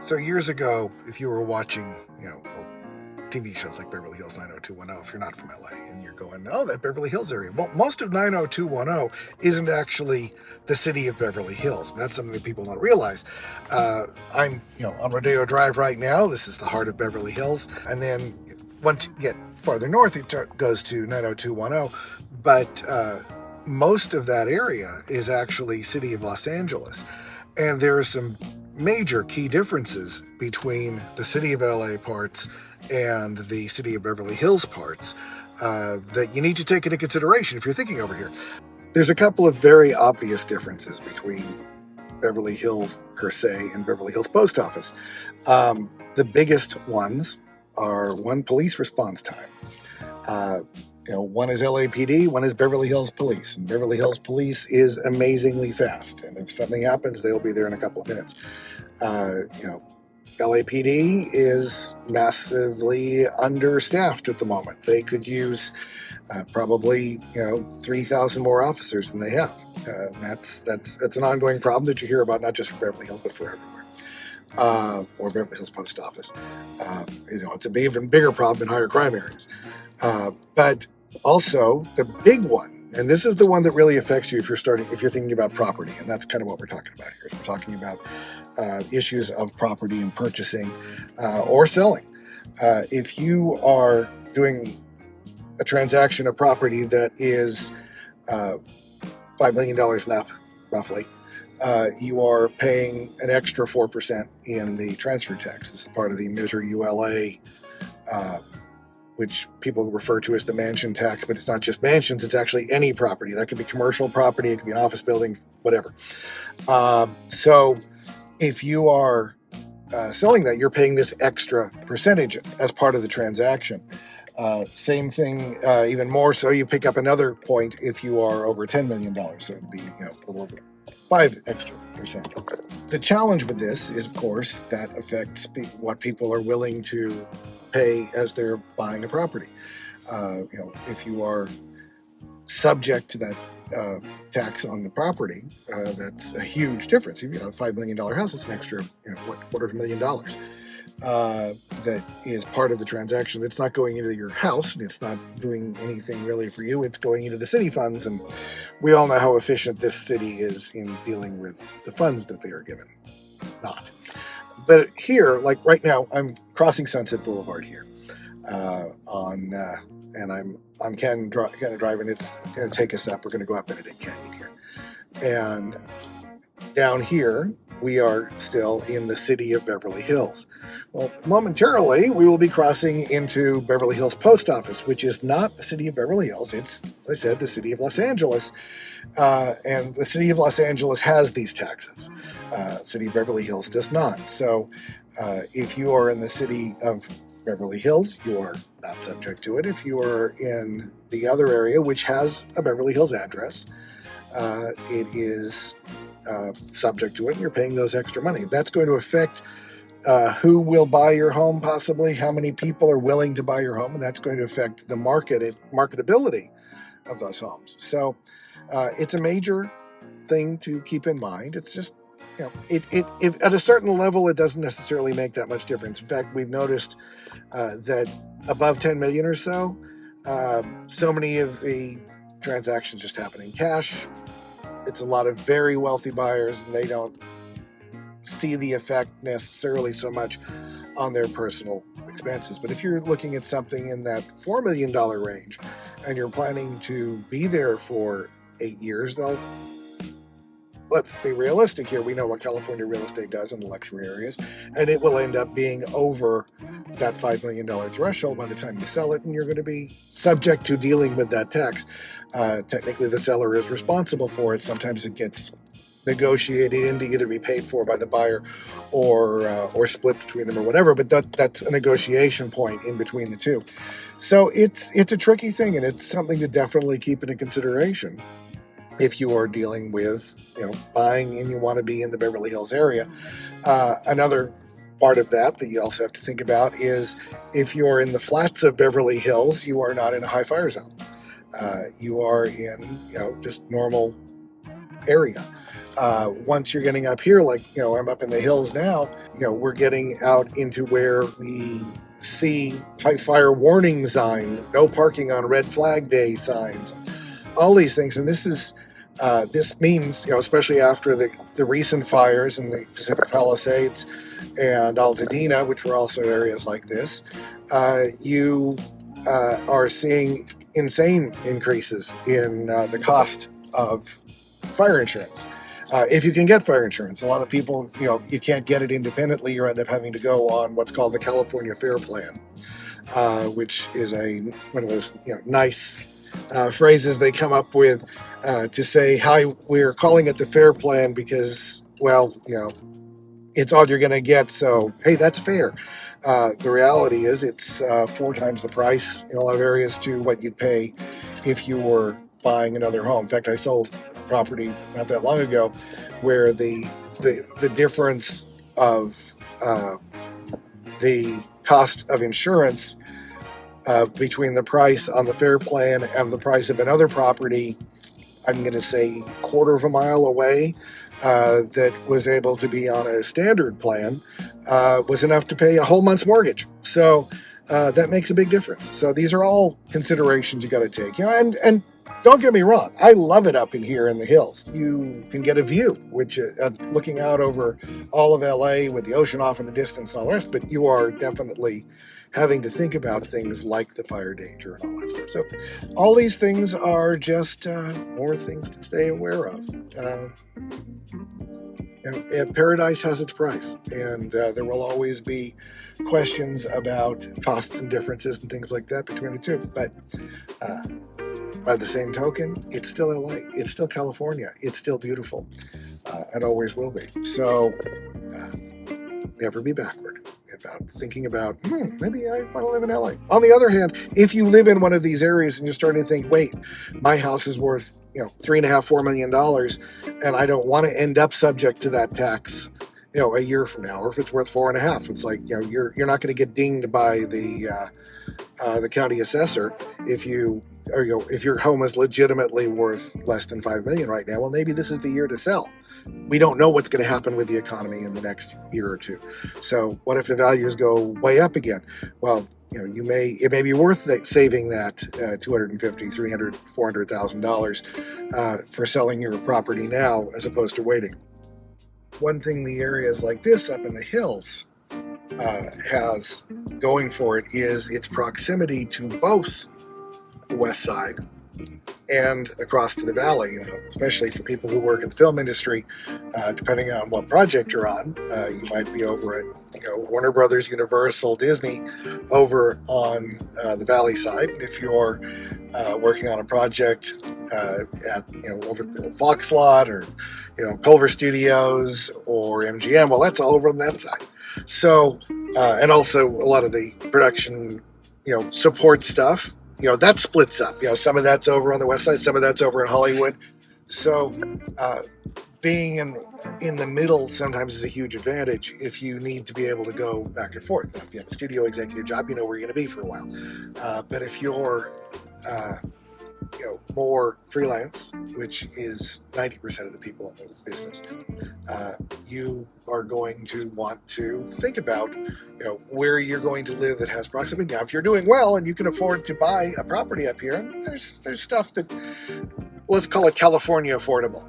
So years ago, if you were watching, old TV shows like Beverly Hills 90210, if you're not from LA and you're going, oh, that Beverly Hills area. Well, most of 90210 isn't actually the city of Beverly Hills. And that's something that people don't realize. I'm, on Rodeo Drive right now. This is the heart of Beverly Hills. And then once you get farther north, it goes to 90210. But most of that area is actually City of Los Angeles. And there are some major key differences between the City of LA parts and the City of Beverly Hills parts that you need to take into consideration if you're thinking over here. There's a couple of very obvious differences between Beverly Hills per se and Beverly Hills Post Office. The biggest ones are one, police response time. One is LAPD, one is Beverly Hills Police. And Beverly Hills Police is amazingly fast. And if something happens, they'll be there in a couple of minutes. LAPD is massively understaffed at the moment. They could use probably 3,000 more officers than they have. That's an ongoing problem that you hear about, not just for Beverly Hills, but for everywhere. Or Beverly Hills Post Office. It's an even bigger problem in higher crime areas. But also the big one, and this is the one that really affects you if you're thinking about property, and that's kind of what we're talking about here. We're talking about issues of property and purchasing or selling. If you are doing a transaction of property that is $5 million and up, roughly, you are paying an extra 4% in the transfer tax. This is part of the Measure ULA, which people refer to as the mansion tax, but it's not just mansions, it's actually any property. That could be commercial property, it could be an office building, whatever. So if you are selling that, you're paying this extra percentage as part of the transaction. Same thing, even more so, you pick up another point if you are over $10 million. So it'd be a little over 5 extra percent. The challenge with this is, of course, that affects what people are willing to pay as they're buying a property. If you are subject to that tax on the property, that's a huge difference. If you have a $5 million house, it's an extra, $250,000 that is part of the transaction. It's not going into your house. It's not doing anything really for you. It's going into the city funds, and we all know how efficient this city is in dealing with the funds that they are given. Not. But here, like right now, I'm crossing Sunset Boulevard here, and I'm on Cannon Drive, and it's going to take us up. We're going to go up Benedict Canyon here, and down here we are still in the City of Beverly Hills. Well, momentarily we will be crossing into Beverly Hills Post Office, which is not the City of Beverly Hills. It's, as I said, the City of Los Angeles. And the City of Los Angeles has these taxes. City of Beverly Hills does not. So if you are in the City of Beverly Hills, you are not subject to it. If you are in the other area, which has a Beverly Hills address, it is subject to it, and you're paying those extra money. That's going to affect who will buy your home, possibly, how many people are willing to buy your home, and that's going to affect the marketability of those homes. So it's a major thing to keep in mind. It's just, if at a certain level, it doesn't necessarily make that much difference. In fact, we've noticed that above 10 million or so, so many of the transactions just happen in cash. It's a lot of very wealthy buyers, and they don't see the effect necessarily so much on their personal expenses. But if you're looking at something in that $4 million range and you're planning to be there for 8 years, though, let's be realistic here. We know what California real estate does in the luxury areas, and it will end up being over that $5 million threshold by the time you sell it, and you're going to be subject to dealing with that tax. Technically, the seller is responsible for it. Sometimes it gets negotiated in to either be paid for by the buyer or split between them or whatever, but that's a negotiation point in between the two. So it's a tricky thing, and it's something to definitely keep into consideration if you are dealing with buying and you want to be in the Beverly Hills area. Another part of that you also have to think about is if you're in the flats of Beverly Hills, you are not in a high fire zone. You are in just normal area. Once you're getting up here, like, I'm up in the hills now, we're getting out into where we see high fire warning signs, no parking on red flag day signs, all these things. And this means, especially after the recent fires in the Pacific Palisades and Altadena, which were also areas like this, you are seeing insane increases in the cost of fire insurance. If you can get fire insurance, a lot of people, you can't get it independently. You end up having to go on what's called the California Fair Plan, which is one of those nice phrases they come up with to say, "Hi, we're calling it the Fair Plan because, well, it's all you're going to get. So, hey, that's fair." The reality is it's 4 times the price in a lot of areas to what you'd pay if you were buying another home. In fact, I sold property not that long ago where the difference of the cost of insurance between the price on the Fair Plan and the price of another property, I'm going to say quarter of a mile away, that was able to be on a standard plan, was enough to pay a whole month's mortgage. So that makes a big difference. So these are all considerations you got to take. And don't get me wrong, I love it up in here in the hills. You can get a view, which looking out over all of LA with the ocean off in the distance and all the rest, but you are definitely having to think about things like the fire danger and all that stuff. So all these things are just more things to stay aware of. Paradise has its price, and there will always be questions about costs and differences and things like that between the two. But by the same token, it's still LA. It's still California. It's still beautiful. It always will be. So never be backward about thinking about, maybe I want to live in LA. On the other hand, if you live in one of these areas and you're starting to think, wait, my house is worth $3.5–4 million, and I don't want to end up subject to that tax, a year from now, or if it's worth 4.5, it's like, you're not going to get dinged by the county assessor if your home is legitimately worth less than $5 million right now. Well, maybe this is the year to sell. We don't know what's going to happen with the economy in the next year or two. So what if the values go way up again? Well, it may be worth saving that $250,000, $300,000, $400,000 for selling your property now as opposed to waiting. One thing the areas like this up in the hills has going for it is its proximity to both the west side and across to the valley, especially for people who work in the film industry. Depending on what project you're on, you might be over at Warner Brothers, Universal, Disney, over on the valley side. If you're working on a project at over the Fox lot or Culver Studios or MGM, well, that's all over on that side. So and also a lot of the production support stuff, that splits up. Some of that's over on the west side, some of that's over in Hollywood. So being in the middle sometimes is a huge advantage if you need to be able to go back and forth. Now, if you have a studio executive job, where you're going to be for a while. But if you're more freelance, which is 90% of the people in the business, you are going to want to think about where you're going to live that has proximity. Now, if you're doing well and you can afford to buy a property up here, there's stuff that, let's call it California affordable.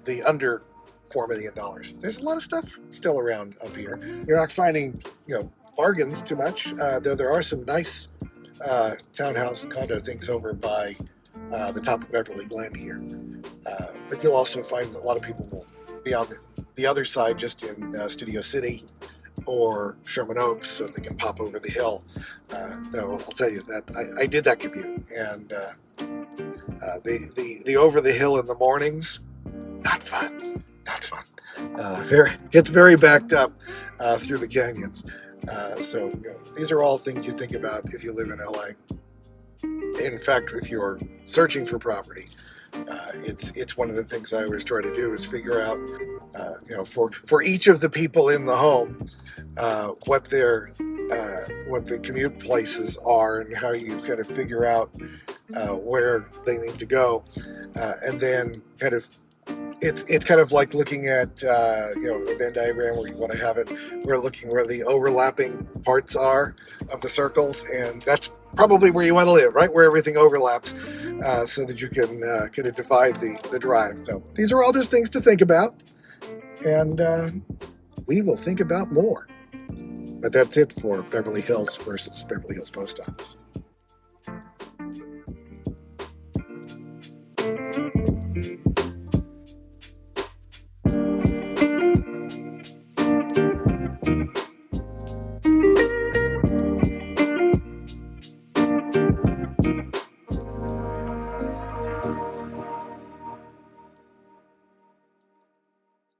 The under $4 million. There's a lot of stuff still around up here. You're not finding bargains too much. There are some nice townhouse and condo things over by the top of Beverly Glen here. But you'll also find a lot of people will be on the other side, just in Studio City or Sherman Oaks, so they can pop over the hill. Though I'll tell you that I did that commute, and the over the hill in the mornings, not fun. Gets very backed up through the canyons. So these are all things you think about if you live in LA. In fact, if you're searching for property, it's one of the things I always try to do is figure out, for each of the people in the home, what the commute places are and how you kind of figure out where they need to go, and then kind of it's kind of like looking at a Venn diagram where you want to have it. We're looking where the overlapping parts are of the circles, and that's probably where you want to live, right where everything overlaps, so that you can kind of divide the drive. So these are all just things to think about, and we will think about more. But that's it for Beverly Hills versus Beverly Hills Post Office.